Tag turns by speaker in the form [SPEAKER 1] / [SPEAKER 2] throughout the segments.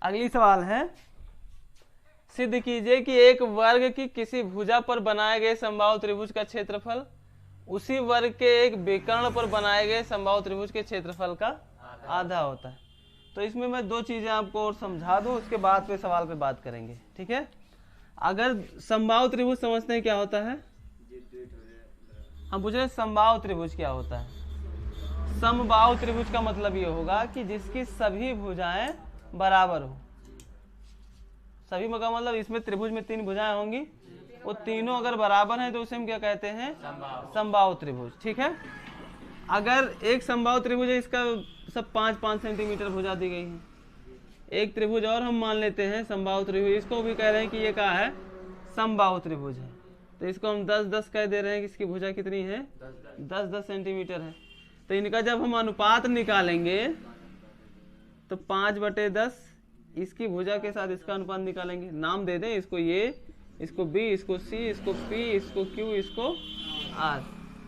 [SPEAKER 1] अगली सवाल है, सिद्ध कीजिए कि एक वर्ग की किसी भुजा पर बनाए गए समबाहु त्रिभुज का क्षेत्रफल उसी वर्ग के एक विकर्ण पर बनाए गए समबाहु त्रिभुज के क्षेत्रफल का आधा होता है। तो इसमें मैं दो चीजें आपको और समझा दूं, उसके बाद पे सवाल पे बात करेंगे, ठीक है। अगर समबाहु त्रिभुज समझते हैं क्या होता है, हम पूछ रहे हैं समबाहु त्रिभुज क्या होता है। समबाहु त्रिभुज का मतलब ये होगा कि जिसकी सभी भुजाएं बराबर हो। सभी का मतलब इसमें त्रिभुज में 3 भुजाएं होंगी, वो तीनों अगर बराबर हैं तो उसे हम क्या कहते हैं, समबाहु त्रिभुज, ठीक है। अगर एक समबाहु त्रिभुज है, इसका सब 5-5 सेंटीमीटर भुजा दी गई है। एक त्रिभुज और हम मान लेते हैं समबाहु त्रिभुज, इसको भी कह रहे हैं कि ये क्या है, समबाहु त्रिभुज है। तो इसको हम 10-10 कह दे रहे हैं कि इसकी भुजा कितनी है, 10-10 सेंटीमीटर है। तो इनका जब हम अनुपात निकालेंगे तो 5/10 इसकी भुजा के साथ इसका अनुपात निकालेंगे। नाम दे दें इसको ए, इसको बी, इसको सी, इसको पी, इसको क्यू, इसको आर।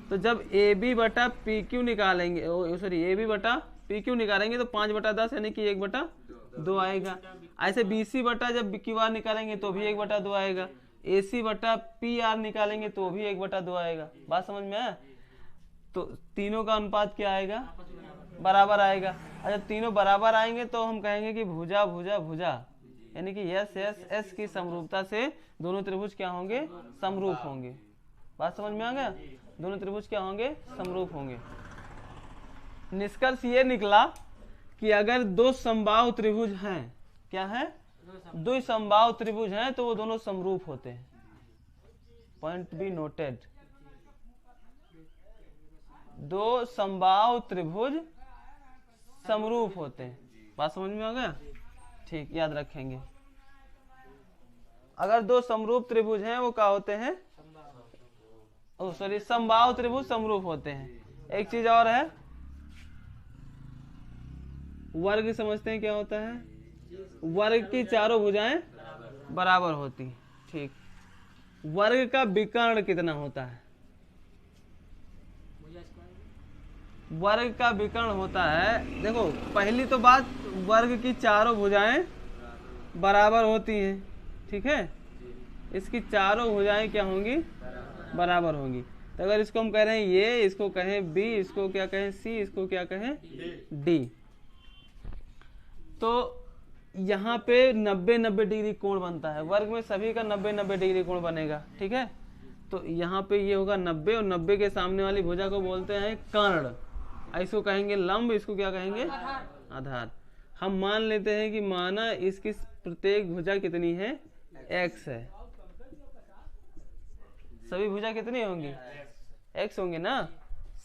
[SPEAKER 1] तो जब ए बी बटा पी क्यू निकालेंगे, सॉरी ए बी बटा पी क्यू निकालेंगे तो 5/10 यानी कि 1/2 आएगा। ऐसे बी सी बटा जब क्यू आर निकालेंगे तो भी 1/2 आएगा। ए सी बटा पी आर निकालेंगे तो भी 1/2 आएगा। बात समझ में आया। तो तीनों का अनुपात क्या आएगा, बराबर आएगा। और जब तीनों बराबर आएंगे तो हम कहेंगे कि भुजा भुजा भुजा, यानी कि यस यस एस की समरूपता से दोनों त्रिभुज क्या होंगे, समरूप होंगे। बात समझ में आ गया, दोनों त्रिभुज क्या होंगे, समरूप होंगे। निष्कर्ष ये निकला कि अगर दो समबाहु त्रिभुज हैं, क्या है, दो समबाहु त्रिभुज हैं तो वो दोनों समरूप होते हैं। Point be noted. दो समबाहु त्रिभुज समरूप होते हैं। बात समझ में आ गया, ठीक, याद रखेंगे। अगर दो समरूप त्रिभुज हैं वो क्या होते हैं, सॉरी समबाहु त्रिभुज समरूप होते हैं। एक चीज और है, वर्ग समझते हैं क्या होता है, वर्ग की चारों भुजाएं बराबर होती, ठीक। वर्ग का विकर्ण कितना होता है, वर्ग का विकर्ण होता है, देखो पहली तो बात, वर्ग की चारों भुजाएं बराबर होती हैं, ठीक है। इसकी चारों भुजाएं क्या होंगी, बराबर होंगी। तो अगर इसको हम कह रहे हैं ये, इसको कहें बी, इसको क्या कहें सी, इसको क्या कहें डी, तो यहाँ पे 90-90 डिग्री कोण बनता है। वर्ग में सभी का 90-90 डिग्री कोण बनेगा, ठीक है। तो यहाँ पे ये होगा 90 और 90 के सामने वाली भुजा को बोलते हैं कर्ण। इसको कहेंगे लंब, इसको क्या कहेंगे, आधार। हम मान लेते हैं कि माना इसकी प्रत्येक भुजा कितनी है, x है। सभी भुजा कितनी होंगी, x होंगी ना।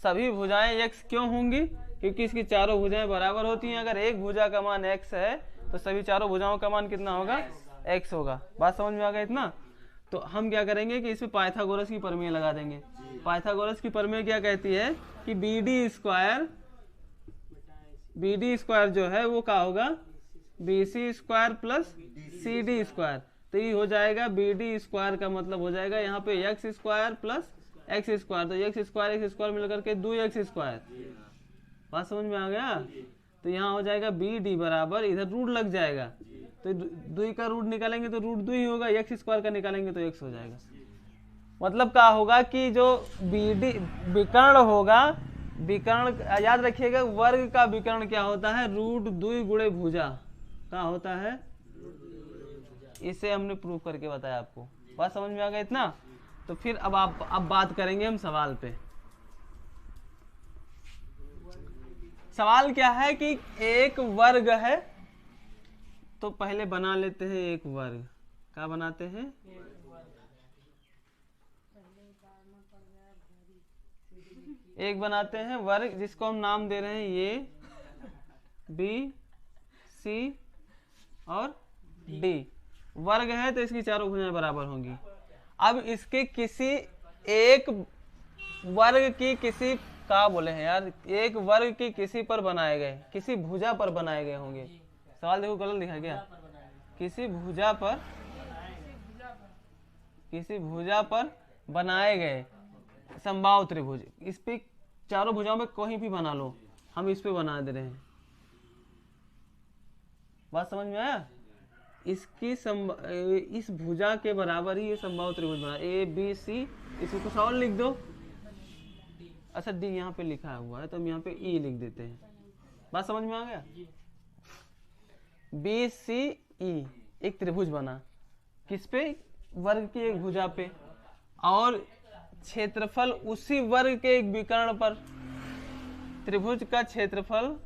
[SPEAKER 1] सभी भुजाएं x क्यों होंगी, क्योंकि इसकी चारों भुजाएं बराबर होती हैं। अगर एक भुजा का मान x है तो सभी चारों भुजाओं का मान कितना होगा, x होगा। बात समझ में आ गया इतना। तो हम क्या करेंगे कि इसमें पाइथागोरस की प्रमेय लगा देंगे। पाइथागोरस की प्रमेय क्या कहती है कि बी डी स्क्वायर जो है वो क्या होगा, B C square plus C D square. तो ये हो जाएगा बी डी स्क्वायर का मतलब हो जाएगा यहाँ पे x square plus x square. तो एक्स स्क्वायर मिलकर के 2x स्क्वायर। बात समझ में आ गया। तो यहाँ हो जाएगा बी डी बराबर, इधर रूट लग जाएगा तो 2 का रूट निकालेंगे तो रूट 2 ही होगा, एक्स स्क्वायर का निकालेंगे तो x हो जाएगा। मतलब क्या होगा कि जो बी डी विकर्ण होगा, विकर्ण याद रखिएगा, वर्ग का विकर्ण क्या होता है, रूट 2 गुणे भुजा क्या होता है। इसे हमने प्रूव करके बताया आपको। बात समझ में आ गया इतना। तो फिर अब बात करेंगे हम सवाल पे। सवाल क्या है कि एक वर्ग है, तो पहले बना लेते हैं एक वर्ग। क्या बनाते हैं, एक बनाते हैं वर्ग जिसको हम नाम दे रहे हैं ये बी सी और डी। वर्ग है तो इसकी चारों भुजाएं बराबर होंगी। अब इसके किसी एक वर्ग की किसी का बोले हैं यार, एक वर्ग की किसी पर बनाए गए, किसी भुजा पर बनाए गए होंगे। सवाल देखो गलत लिखा गया, किसी भुजा पर बनाए गए समबाहु त्रिभुज। इस पे चारों भुजाओं में कोई भी बना लो, हम इस पे बना दे रहे हैं। बात समझ में आया। इसकी इस भुजा के बराबर ही ये समबाहु त्रिभुज बना, ए बी सी। इसको कुछ और लिख दो। अच्छा डी यहाँ पे लिखा हुआ है तो हम यहाँ पे ई लिख देते हैं। बात समझ में आ गया? बी सी ई एक त्रिभुज बना, किस पे? वर्ग की एक भुजा पे, और क्षेत्रफल उसी वर्ग के एक विकर्ण पर। त्रिभुज का क्षेत्रफल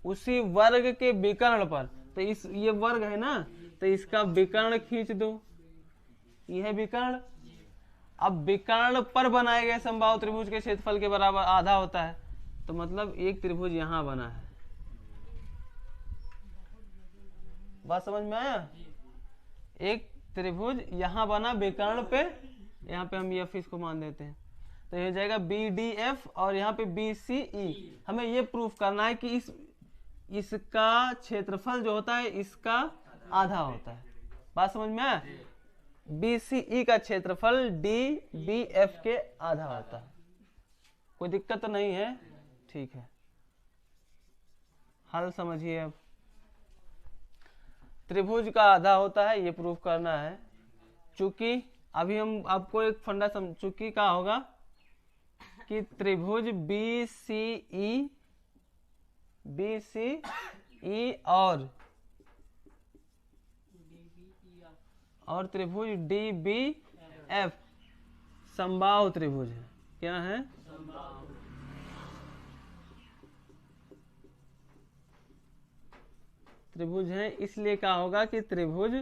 [SPEAKER 1] उसी वर्ग के विकर्ण पर। तो ये वर्ग है ना, तो इसका विकर्ण खींच दो, ये है विकर्ण। अब विकर्ण पर बनाए गए समबाहु त्रिभुज के क्षेत्रफल के बराबर आधा होता है, तो मतलब एक त्रिभुज यहां बना है। बात समझ में आया? एक त्रिभुज यहां बना विकर्ण पे, यहाँ पे हम एफ इसको मान देते हैं, तो ये हो जाएगा बी डी एफ, और यहाँ पे बी सी ई। हमें ये प्रूफ करना है कि इसका क्षेत्रफल जो होता है इसका आधा होता है। बात समझ में आया? बी सी ई का क्षेत्रफल डी बी एफ के आधा होता है। कोई दिक्कत तो नहीं है? ठीक है, हल समझिए। अब त्रिभुज का आधा होता है, ये प्रूफ करना है। चूंकि अभी हम आपको एक फंडा चूंकि क्या होगा कि त्रिभुज बी सी ई और त्रिभुज डी बी एफ समबाहु त्रिभुज है। क्या है? त्रिभुज है, इसलिए क्या होगा कि त्रिभुज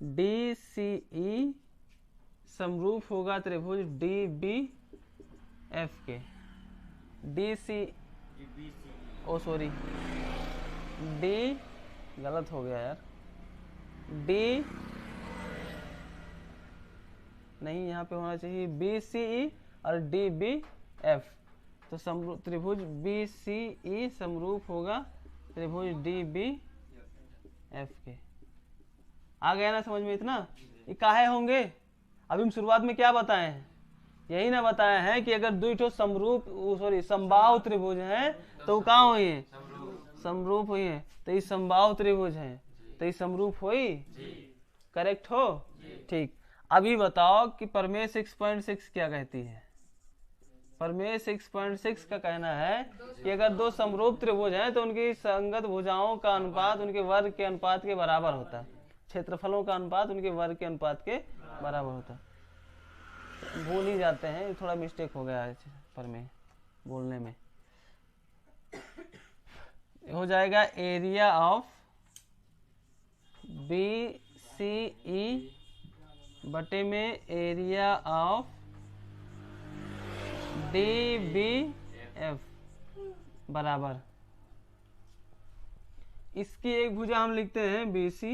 [SPEAKER 1] डी सी ई समरूप होगा त्रिभुज डी बी एफ के। डी सी सॉरी डी गलत हो गया यार, डी नहीं, यहाँ पे होना चाहिए बी सी ई और डी बी एफ। तो त्रिभुज बी सी ई समरूप होगा त्रिभुज डी बी एफ के। आ गया ना समझ में? इतना ये काहे होंगे? अभी हम शुरुआत में क्या बताए हैं? यही ना बताया है कि अगर दो ठो समबाहु त्रिभुज हैं तो कहाँ हुई है? समरूप हुई है। तो ये समबाहु त्रिभुज है, तो ये समरूप हुई। करेक्ट हो? ठीक। अभी बताओ कि प्रमेय 6.6 क्या कहती है? प्रमेय 6.6 का कहना है कि अगर दो समरूप त्रिभुज हैं तो उनकी संगत भुजाओं का अनुपात उनके वर्ग के अनुपात के बराबर होता है। क्षेत्रफलों का अनुपात उनके वर्ग के अनुपात के बराबर होता है। भूल ही जाते हैं, थोड़ा मिस्टेक हो गया है प्रमेय बोलने में। हो जाएगा area of B C E बटे में area of D B F बराबर, इसकी एक भुजा हम लिखते हैं बी सी,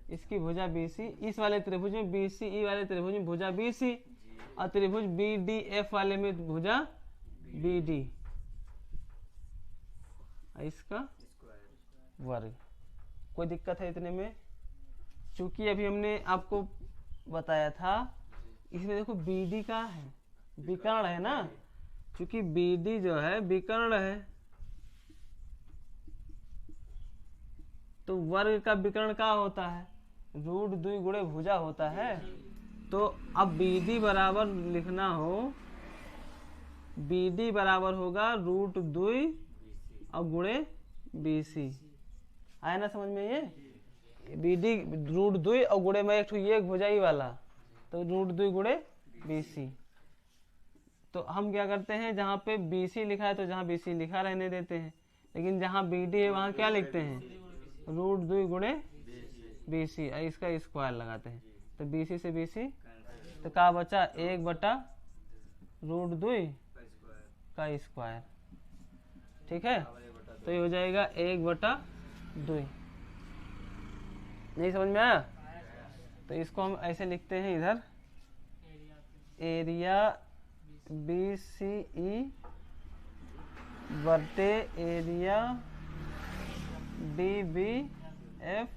[SPEAKER 1] इसकी भुजा बी सी, इस वाले त्रिभुज में बी सी ई वाले त्रिभुज में भुजा बी सी, और त्रिभुज बी डी एफ वाले में भुजा बी डी, इसका वर्ग। कोई दिक्कत है इतने में? चूंकि अभी हमने आपको बताया था, इसमें देखो बी डी का है विकर्ण है ना, क्योंकि बी डी जो है विकर्ण है, तो वर्ग का विकर्ण क्या होता है? रूट 2 गुणे भुजा होता है। तो अब बी डी बराबर लिखना हो, बी डी बराबर होगा रूट 2 और गुणे बी सी। आया ना समझ में? ये बी डी रूट 2 और गुणे में एक ये भुजा ही वाला, तो रूट 2 गुणे बी सी। तो हम क्या करते हैं, जहाँ पे बी सी लिखा है तो जहाँ बी सी लिखा रहने देते हैं, लेकिन जहाँ बी डी है वहाँ क्या लिखते हैं? रूट 2 गुणे बी सी, इसका स्क्वायर लगाते हैं। तो बी सी से बी सी तो क्या बचा? 1 बटा रूट 2 का स्क्वायर। ठीक है, तो ये हो जाएगा 1 बटा 2। नहीं समझ में आया? तो इसको हम ऐसे लिखते हैं इधर, एरिया बी सी ई बटे एरिया डी बी एफ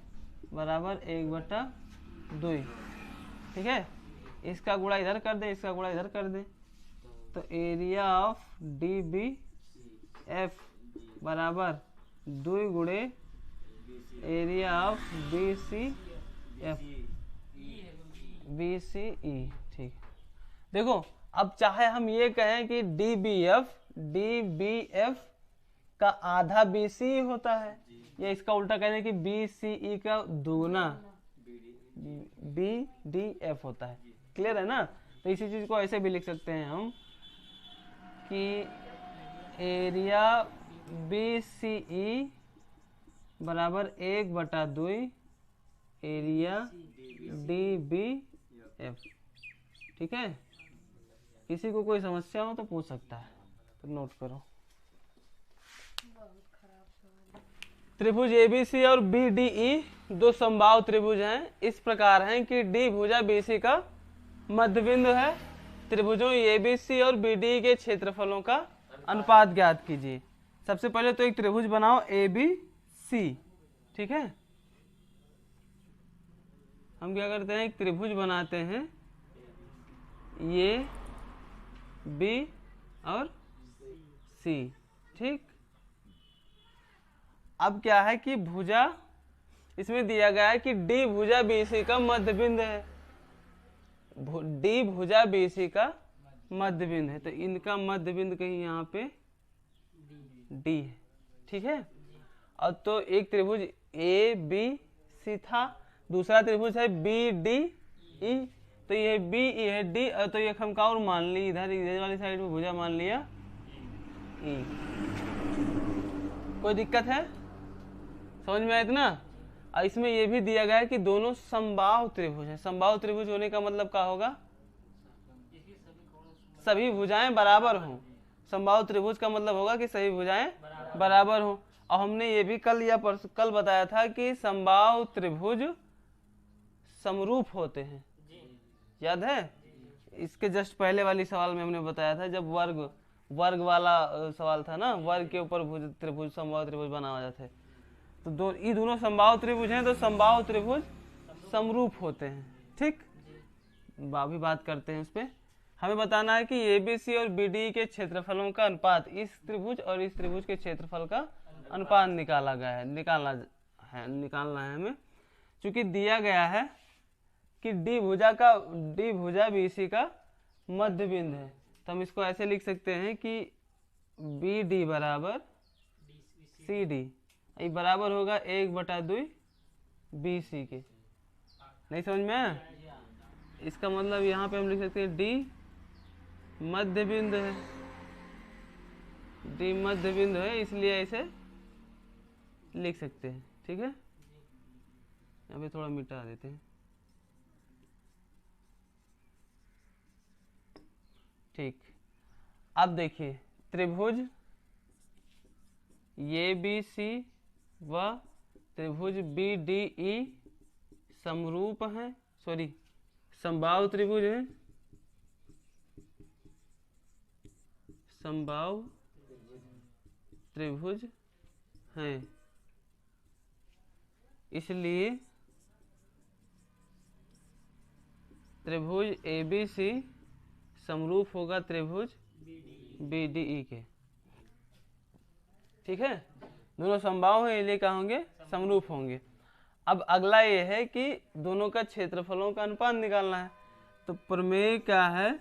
[SPEAKER 1] बराबर 1 बटा 2। ठीक है, इसका गुणा इधर कर दे, इसका गुणा इधर कर दे, तो area of D B F बराबर 2 गुणे area of B C F, B C E. ठीक, देखो अब चाहे हम ये कहें कि डी बी एफ का आधा बी सी होता है, या इसका उल्टा कहें कि बी सी ई का दुगना बी डी एफ होता है। क्लियर है ना? तो इसी चीज को ऐसे भी लिख सकते हैं हम कि एरिया बी सी ई बराबर 1/2 एरिया डी बी एफ। ठीक है, किसी को कोई समस्या हो तो पूछ सकता है, तो नोट करो। त्रिभुज एबीसी और बीडीई दो समबाहु त्रिभुज हैं। इस प्रकार हैं कि डी भुजा बीसी का मध्यबिंदु है। त्रिभुजों एबीसी और बीडीई के क्षेत्रफलों का अनुपात ज्ञात कीजिए। सबसे पहले तो एक त्रिभुज बनाओ एबीसी। ठीक है, हम क्या करते हैं, एक त्रिभुज बनाते हैं, ये बी और सी। ठीक, अब क्या है कि भुजा इसमें दिया गया है कि डी भुजा बीसी का मध्य बिंदु है। डी भुजा बीसी का मध्य बिंदु है, तो इनका मध्य बिंदु कहीं यहाँ पे डी है। ठीक है, और तो एक त्रिभुज ए बी सी था, दूसरा त्रिभुज है बी डी ई, तो ये बी ई है डी, और तो ये हम और मान ली इधर वाली साइड में भुजा मान लिया ई। कोई दिक्कत है? समझ में आया इतना? और इसमें यह भी दिया गया है कि दोनों समबाहु त्रिभुज है। समबाहु त्रिभुज होने का मतलब क्या होगा? सभी भुजाएं बराबर हों। समबाहु त्रिभुज का मतलब होगा कि सभी भुजाएं बराबर हों। और हमने ये भी कल बताया था कि समबाहु त्रिभुज समरूप होते हैं, याद है? इसके जस्ट पहले वाली सवाल में हमने बताया था, जब वर्ग वाला सवाल था ना, वर्ग के ऊपर त्रिभुज समबाहु त्रिभुज बना जाते थे। तो ये दोनों समबाहु त्रिभुज हैं, तो समबाहु त्रिभुज समरूप होते हैं। ठीक, अभी बात करते हैं उस पर। हमें बताना है कि एबीसी और बीडी के क्षेत्रफलों का अनुपात, इस त्रिभुज और इस त्रिभुज के क्षेत्रफल का अनुपात निकालना है हमें। चूंकि दिया गया है कि डी भुजा बीसी का मध्य बिंदु है, तो हम इसको ऐसे लिख सकते हैं कि बी डी बराबर सी डी, ये बराबर होगा 1/2 बी सी के। नहीं समझ में आया? इसका मतलब यहाँ पे हम लिख सकते हैं डी मध्य बिंदु है, डी मध्य बिंदु है, इसलिए ऐसे लिख सकते हैं। ठीक है, यहाँ पे थोड़ा मिटा देते हैं। ठीक, अब देखिए त्रिभुज ए बी सी व त्रिभुज बी डी ई समरूप हैं, समबाहु त्रिभुज हैं, समबाहु त्रिभुज हैं। इसलिए त्रिभुज ए बी सी समरूप होगा त्रिभुज बी डी ई के। ठीक है, दोनों समबाहु हैं, इसलिए क्या होंगे? समरूप होंगे। अब अगला ये है कि दोनों का क्षेत्रफलों का अनुपात निकालना है। तो प्रमेय क्या है?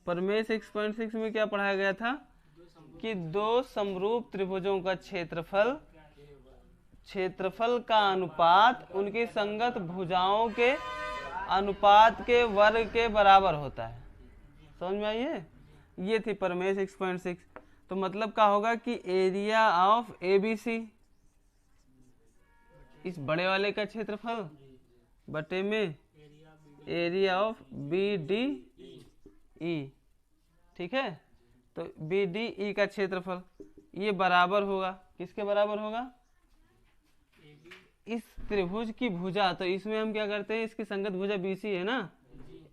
[SPEAKER 1] प्रमेय 6.6 में क्या पढ़ाया गया था कि दो समरूप त्रिभुजों का क्षेत्रफल का अनुपात उनकी संगत भुजाओं के अनुपात के वर्ग के बराबर होता है। समझ में आई है? ये थी प्रमेय 6.6। तो मतलब क्या होगा कि एरिया ऑफ एबीसी, इस बड़े वाले का क्षेत्रफल बटे में area of B D E. ठीक है, तो बी डी ई का क्षेत्रफल ये बराबर होगा, किसके बराबर होगा? इस त्रिभुज की भुजा। तो इसमें हम क्या करते हैं, इसकी संगत भुजा बीसी है ना,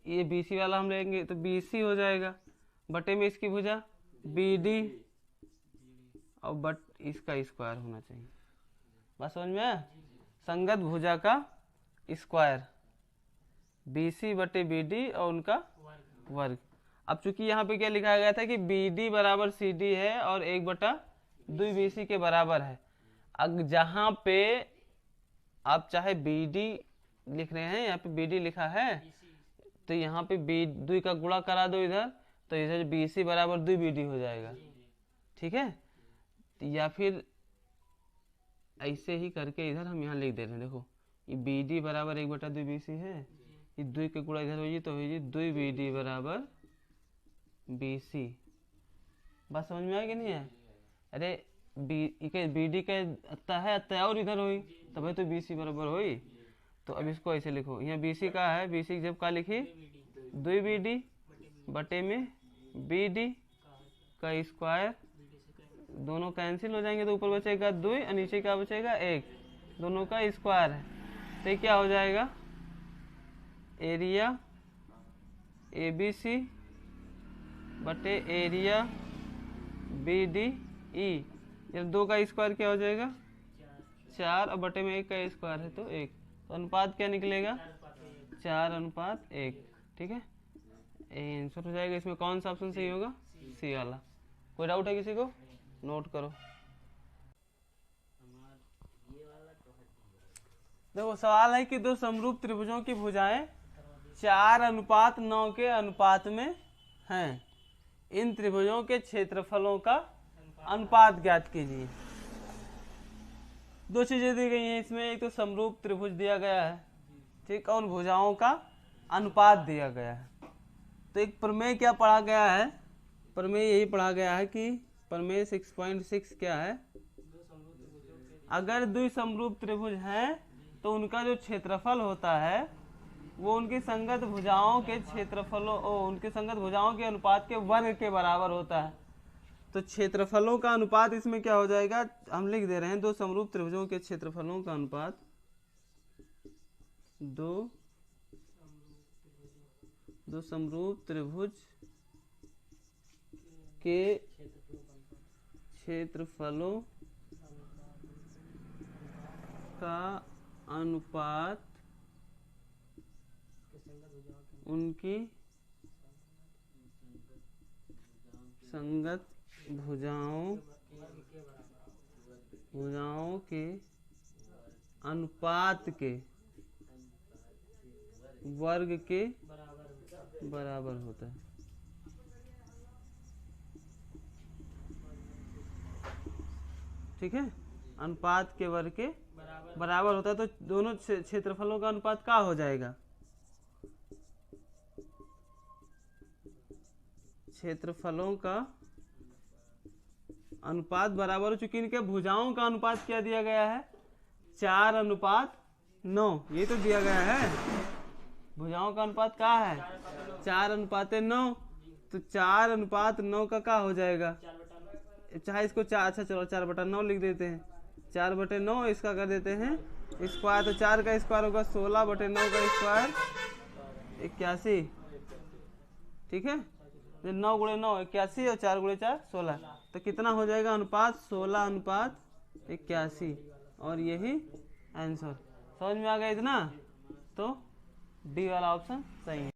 [SPEAKER 1] ये बीसी वाला हम लेंगे तो बीसी हो जाएगा, बटे में इसकी भुजा बी डी, और बट इसका स्क्वायर होना चाहिए। बस समझ में आया? संगत भुजा का स्क्वायर BC बटे BD और उनका वर्ग। अब चूंकि यहाँ पे क्या लिखा गया था कि BD बराबर CD है और 1/2 BC के बराबर है। जहां पे आप चाहे BD लिख रहे हैं, यहाँ पे BD लिखा है, तो यहाँ पे दुई का गुणा करा दो इधर, तो इधर BC बराबर 2 BD हो जाएगा। ठीक है, या फिर ऐसे ही करके इधर हम यहाँ लिख दे रहे हैं। देखो ये BD बराबर 1/2 BC है, ये 2 के गुणा इधर होगी तो होगी 2 BD बराबर BC। बात समझ में आ गई नहीं है? अरे BD का अत्ता है, अत्ता और इधर हुई तब तो BC बराबर हुई। तो अब इसको ऐसे लिखो, यहाँ BC का है, BC जब का लिखी 2 BD बटे में BD का स्क्वायर, दोनों कैंसिल हो जाएंगे तो ऊपर बचेगा 2 और नीचे क्या बचेगा 1, दोनों का स्क्वायर है। तो क्या हो जाएगा, एरिया ABC बटे एरिया BDE। ये 2 का स्क्वायर क्या हो जाएगा 4 और बटे में 1 का स्क्वायर है तो 1, तो अनुपात क्या निकलेगा 4:1। ठीक है, ये आंसर हो जाएगा। इसमें कौन सा ऑप्शन सही होगा, C वाला। कोई डाउट है किसी को, नोट करो। देखो सवाल है कि दो समरूप त्रिभुजों की भुजाएं 4:9 के अनुपात में हैं, इन त्रिभुजों के क्षेत्रफलों का अनुपात ज्ञात कीजिए। दो चीजें दी गई हैं इसमें, एक तो समरूप त्रिभुज दिया गया है, ठीक, और भुजाओं का अनुपात दिया गया है। तो एक प्रमेय क्या पढ़ा गया है, प्रमेय यही पढ़ा गया है कि प्रमेय 6.6 क्या है, अगर द्वि समरूप त्रिभुज हैं तो उनका जो क्षेत्रफल होता है वो उनकी संगत भुजाओं के क्षेत्रफलों उनकी संगत भुजाओं के अनुपात के वर्ग के बराबर होता है। तो क्षेत्रफलों का अनुपात इसमें क्या हो जाएगा, हम लिख दे रहे हैं दो समरूप त्रिभुजों के क्षेत्रफलों का अनुपात, दो समरूप त्रिभुज के क्षेत्रफलों का अनुपात उनकी संगत भुजाओं के अनुपात के वर्ग के बराबर होता है। ठीक है, अनुपात के वर्ग के बराबर होता है। तो दोनों क्षेत्रफलों का अनुपात क्या हो जाएगा, क्षेत्रफलों का अनुपात बराबर हो, चूंकि इनके भुजाओं का अनुपात क्या दिया गया है 4:9, ये तो दिया गया है। भुजाओं का अनुपात क्या है 4:9, तो 4:9 का क्या हो जाएगा, चाहे इसको 4, अच्छा चलो 4/9 लिख देते हैं, 4/9 इसका कर देते हैं स्क्वायर, तो 4 का स्क्वायर होगा 16/9 का स्क्वायर 81। ठीक है, 9 × 9 81 और 4 × 4 16, तो कितना हो जाएगा अनुपात 16:81, और यही आंसर। समझ में आ गया इतना, तो डी वाला ऑप्शन सही है।